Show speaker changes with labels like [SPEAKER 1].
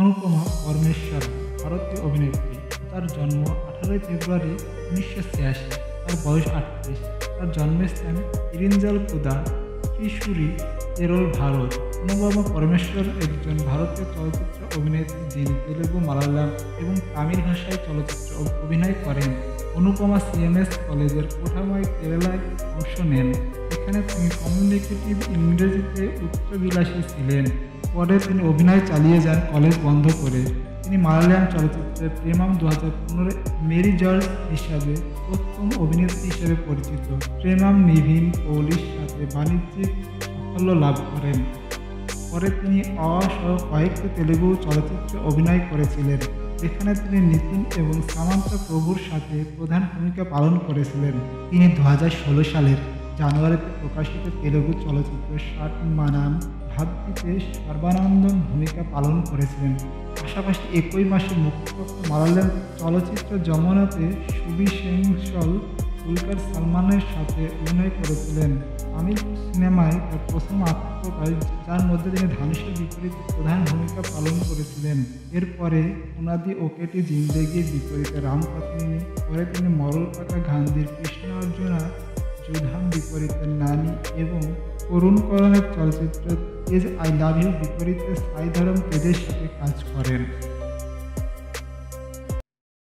[SPEAKER 1] অনুপমা পরমেশ্বরন ভারতীয় অভিনেত্রী। তার জন্ম 18 ফেব্রুয়ারি 1986। তার বয়স 38। তার জন্মস্থান ইরিঞ্জালকুদা, ত্রিশুরি, কেরল, ভারত। অনুপমা পরমেশ্বর একজন ভারতীয় চলচ্চিত্র অভিনেত্রী যিনি তেলুগু, মালায়ালাম এবং তামিল ভাষায় চলচ্চিত্র অভিনয় করেন। অনুপমা সিএমএস কলেজের কোঠাময় কেরালায় অংশ নেন। এখানে তিনি কমিউনিকেটিভ ইংরেজিতে উচ্চবিলাসী ছিলেন। পরে তিনি অভিনয় চালিয়ে যান কলেজ বন্ধ করে। তিনি মালায়ালাম চলচ্চিত্রে প্রেমাম 2015 মেরি জর্জ হিসাবে প্রথম অভিনেত্রী হিসেবে পরিচিত। প্রেমাম নিভিন কৌলির সাথে বাণিজ্যিক সাফল্য লাভ করেন। পরে তিনি সহ কয়েকটি তেলুগু চলচ্চিত্রে অভিনয় করেছিলেন, যেখানে তিনি নিতিন এবং সামান্তা প্রভুর সাথে প্রধান ভূমিকা পালন করেছিলেন। তিনি 2016 সালের জানুয়ারিতে প্রকাশিত তেলুগু চলচ্চিত্র শাটমানাম ভাগ্যিতে সর্বানন্দন ভূমিকা পালন করেছিলেন। পাশাপাশি একই মাসে মুক্তিপ্রাপ্ত মালায়ালাম চলচ্চিত্র যমুনাতে সুবিশেষল দুলকার সালমানের সাথে অভিনয় করেছিলেন। তামিল সিনেমায় তার প্রথম আত্মপ্রকাশ, যার মধ্যে তিনি ধানুষের বিপরীতে প্রধান ভূমিকা পালন করেছিলেন। এরপরে উনাদি ওকেটি জিন্দেগির বিপরীতে রামপাতিনি, পরে তিনি মরল পাকা গান্ধীর কৃষ্ণ অর্জুনা যুধাম বিপরীতে নানি এবং করুণ করণের চলচ্চিত্র তেজ আই লাভ ইউ বিপরীতে সাই ধরম তেজের সাথে কাজ করেন।